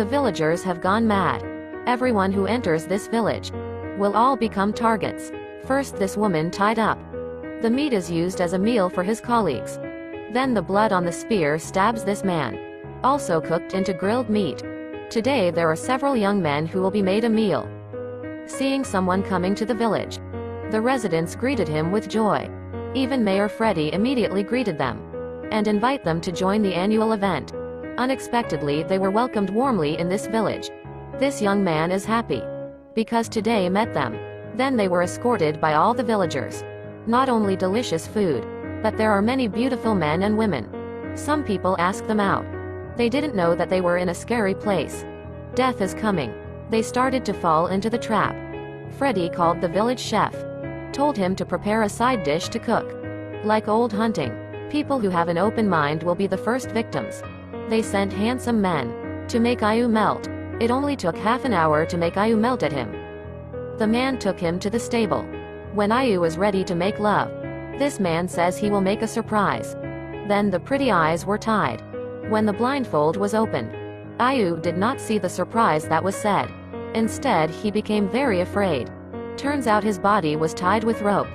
The villagers have gone mad. Everyone who enters this village will all become targets. First, this woman tied up. The meat is used as a meal for his colleagues. Then the blood on the spear stabs this man, also cooked into grilled meat. Today there are several young men who will be made a meal. Seeing someone coming to the village, the residents greeted him with joy. Even Mayor Freddy immediately greeted them and invite them to join the annual event. Unexpectedly, they were welcomed warmly in this village. This young man is happy because today met them. Then they were escorted by all the villagers. Not only delicious food, but there are many beautiful men and women. Some people ask them out. They didn't know that they were in a scary place. Death is coming. They started to fall into the trap. Freddy called the village chef, told him to prepare a side dish to cook. Like old hunting, people who have an open mind will be the first victims. They sent handsome men to make Ayu melt. It only took half an hour to make Ayu melt at him. The man took him to the stable. When Ayu was ready to make love, this man says he will make a surprise. Then the pretty eyes were tied. When the blindfold was opened, Ayu did not see the surprise that was said. Instead, he became very afraid. Turns out his body was tied with rope,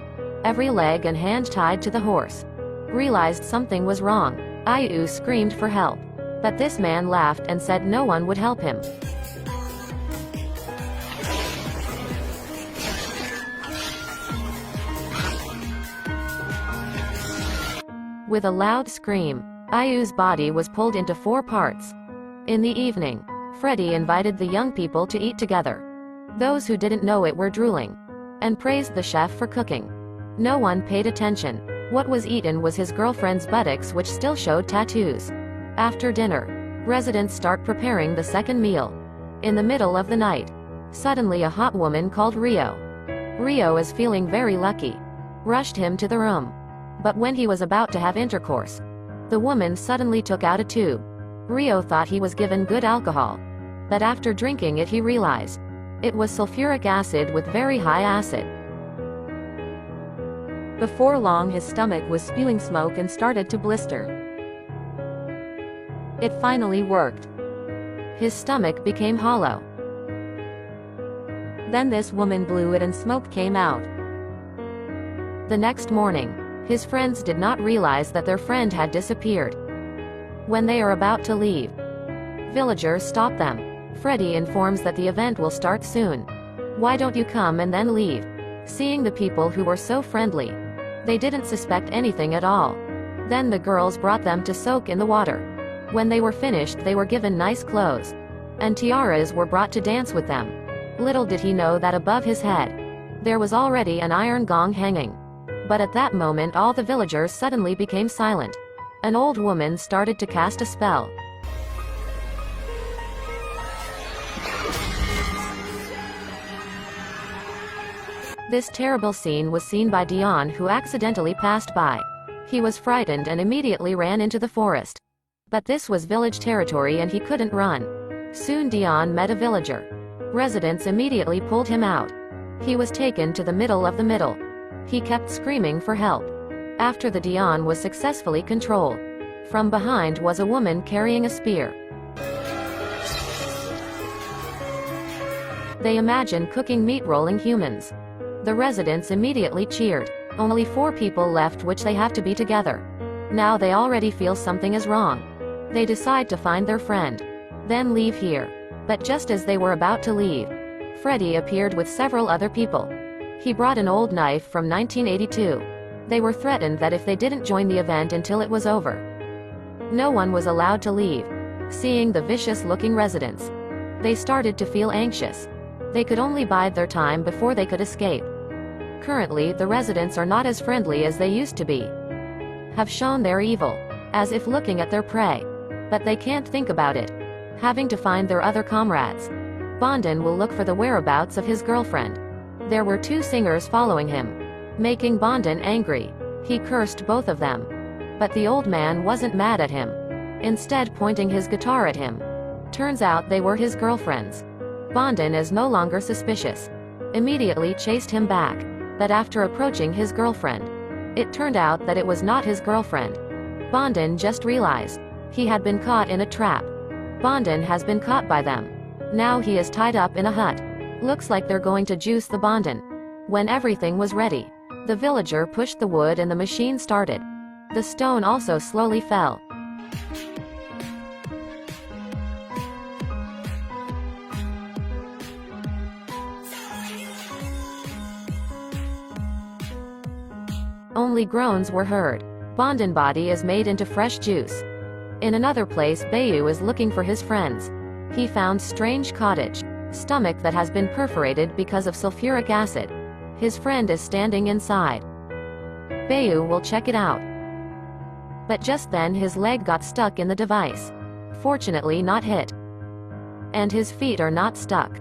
every leg and hand tied to the horse. Realized something was wrong. Ayu screamed for help, but this man laughed and said no one would help him. With a loud scream, Ayu's body was pulled into 4 parts. In the evening, Freddy invited the young people to eat together. Those who didn't know it were drooling and praised the chef for cooking. No one paid attention. What was eaten was his girlfriend's buttocks, which still showed tattoos. After dinner, residents start preparing the second meal. In the middle of the night, suddenly a hot woman called Rio. Rio is feeling very lucky. Rushed him to the room. But when he was about to have intercourse, the woman suddenly took out a tube. Rio thought he was given good alcohol, but after drinking it he realized it was sulfuric acid with very high acid. Before long his stomach was spewing smoke and started to blister. It finally worked. His stomach became hollow. Then this woman blew it and smoke came out. The next morning, his friends did not realize that their friend had disappeared. When they are about to leave, villagers stop them. Freddy informs that the event will start soon. Why don't you come and then leave? Seeing the people who were so friendly, they didn't suspect anything at all. Then the girls brought them to soak in the water. When they were finished, they were given nice clothes, and tiaras were brought to dance with them. Little did he know that above his head, there was already an iron gong hanging. But at that moment all the villagers suddenly became silent. An old woman started to cast a spell. This terrible scene was seen by Dion, who accidentally passed by. He was frightened and immediately ran into the forest. But this was village territory and he couldn't run. Soon Dion met a villager. Residents immediately pulled him out. He was taken to the middle of the middle. He kept screaming for help. After the Dion was successfully controlled, from behind was a woman carrying a spear. They imagined cooking meat rolling humans. The residents immediately cheered. Only 4 people left, which they have to be together. Now they already feel something is wrong. They decide to find their friend, then leave here. But just as they were about to leave, Freddy appeared with several other people. He brought an old knife from 1982. They were threatened that if they didn't join the event until it was over, no one was allowed to leave. Seeing the vicious-looking residents, they started to feel anxious. They could only bide their time before they could escape. Currently, the residents are not as friendly as they used to be. Have shown their evil, as if looking at their prey. But they can't think about it. Having to find their other comrades. Bondin will look for the whereabouts of his girlfriend. There were 2 singers following him, making Bondin angry. He cursed both of them. But the old man wasn't mad at him, instead pointing his guitar at him. Turns out they were his girlfriends. Bondin is no longer suspicious. Immediately chased him back. But after approaching his girlfriend, it turned out that it was not his girlfriend. Bondin just realized he had been caught in a trap. Bondin has been caught by them. Now he is tied up in a hut. Looks like they're going to juice the Bondin. When everything was ready, the villager pushed the wood and the machine started. The stone also slowly fell. Only groans were heard. Bondin body is made into fresh juice. In another place, Bayu is looking for his friends. He found strange cottage. Stomach that has been perforated because of sulfuric acid. His friend is standing inside. Bayu will check it out. But just then his leg got stuck in the device. Fortunately not hit. And his feet are not stuck.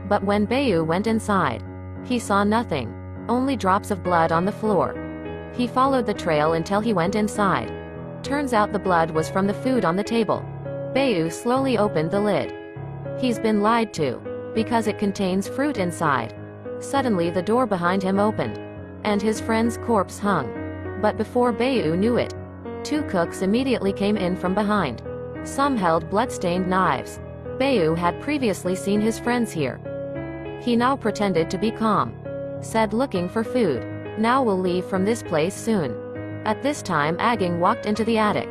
But when Bayu went inside, he saw nothing. Only drops of blood on the floor. He followed the trail until he went inside. Turns out the blood was from the food on the table. Bayu slowly opened the lid. He's been lied to. Because it contains fruit inside. Suddenly the door behind him opened. And his friend's corpse hung. But before Bayu knew it, 2 cooks immediately came in from behind. Some held blood-stained knives. Bayu had previously seen his friends here. He now pretended to be calm. Said looking for food. Now we'll leave from this place soon. At this time Aging walked into the attic.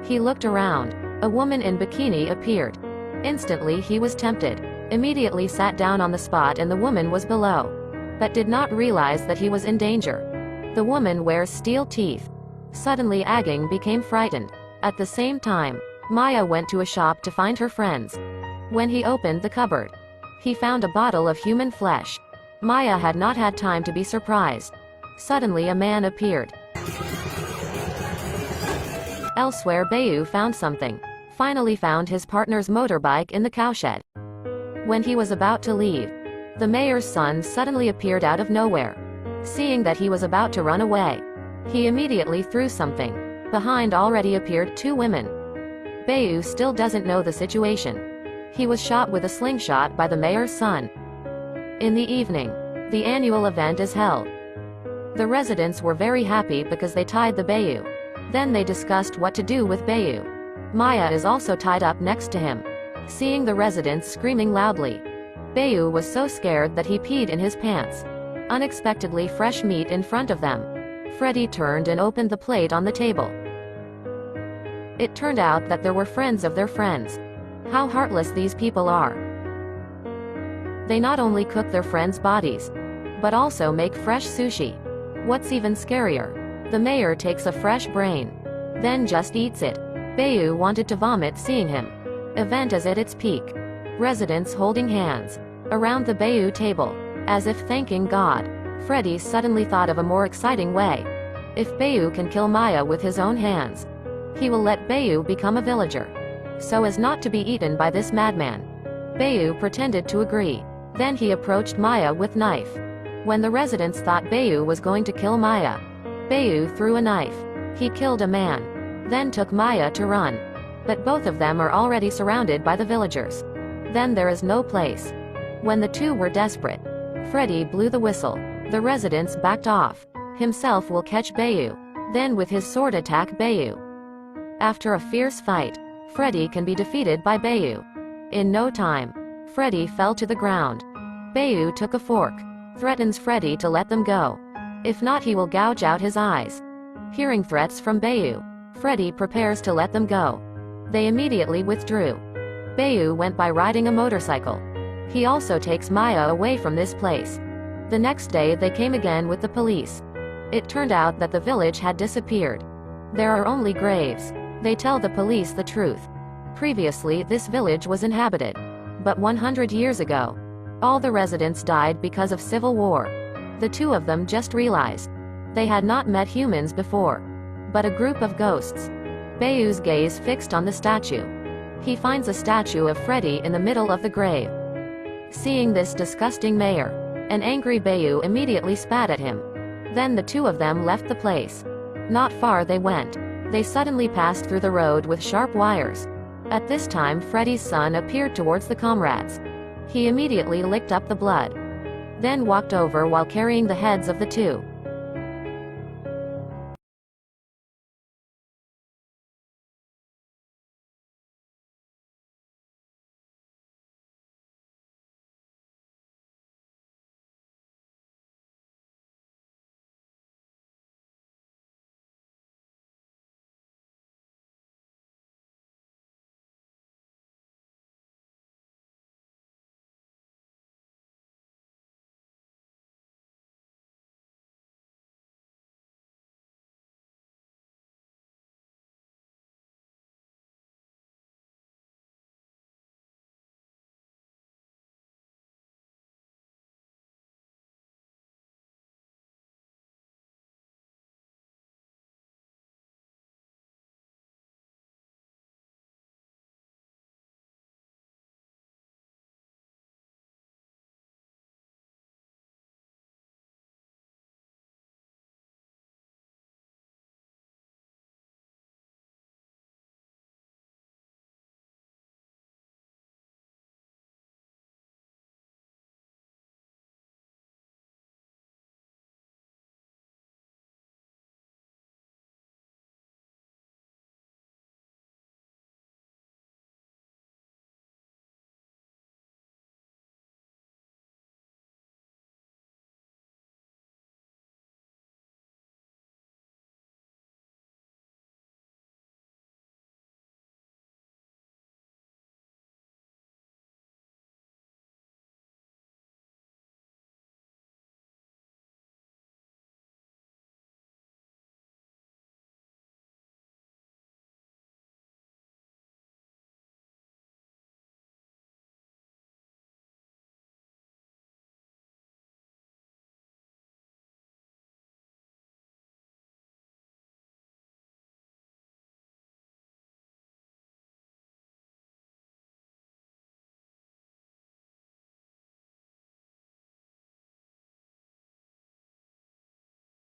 He looked around. A woman in bikini appeared. Instantly he was tempted. Immediately sat down on the spot and the woman was below. But did not realize that he was in danger. The woman wears steel teeth. Suddenly Aging became frightened. At the same time, Maya went to a shop to find her friends. When he opened the cupboard, he found a bottle of human flesh. Maya had not had time to be surprised. Suddenly a man appeared. Elsewhere Bayu found something. Finally found his partner's motorbike in the cowshed. When he was about to leave, the mayor's son suddenly appeared out of nowhere. Seeing that he was about to run away, he immediately threw something. Behind already appeared 2 women. Bayu still doesn't know the situation. He was shot with a slingshot by the mayor's son. In the evening, the annual event is held. The residents were very happy because they tied the Bayu. Then they discussed what to do with Bayu. Maya is also tied up next to him. Seeing the residents screaming loudly, Bayu was so scared that he peed in his pants. Unexpectedly fresh meat in front of them. Freddy turned and opened the plate on the table. It turned out that there were friends of their friends. How heartless these people are. They not only cook their friends' bodies, but also make fresh sushi. What's even scarier? The mayor takes a fresh brain, then just eats it. Bayu wanted to vomit seeing him. Event is at its peak. Residents holding hands around the Bayu table, as if thanking God. Freddy suddenly thought of a more exciting way. If Bayu can kill Maya with his own hands, he will let Bayu become a villager, so as not to be eaten by this madman. Bayu pretended to agree. Then he approached Maya with knife. When the residents thought Bayu was going to kill Maya, Bayu threw a knife. He killed a man, then took Maya to run. But both of them are already surrounded by the villagers. Then there is no place. When the 2 were desperate, Freddy blew the whistle. The residents backed off. Himself will catch Bayu. Then with his sword attack Bayu. After a fierce fight, Freddy can be defeated by Bayu. In no time, Freddy fell to the ground. Bayu took a fork. Threatens Freddy to let them go. If not he will gouge out his eyes. Hearing threats from Bayu, Freddy prepares to let them go. They immediately withdrew. Bayu went by riding a motorcycle. He also takes Maya away from this place. The next day they came again with the police. It turned out that the village had disappeared. There are only graves. They tell the police the truth. Previously this village was inhabited. But 100 years ago, all the residents died because of civil war. The 2 of them just realized they had not met humans before, but a group of ghosts. Bayu's gaze fixed on the statue. He finds a statue of Freddy in the middle of the grave. Seeing this disgusting mayor, an angry Bayu immediately spat at him. Then the 2 of them left the place. Not far they went. They suddenly passed through the road with sharp wires. At this time Freddy's son appeared towards the comrades. He immediately licked up the blood. Then walked over while carrying the heads of the 2.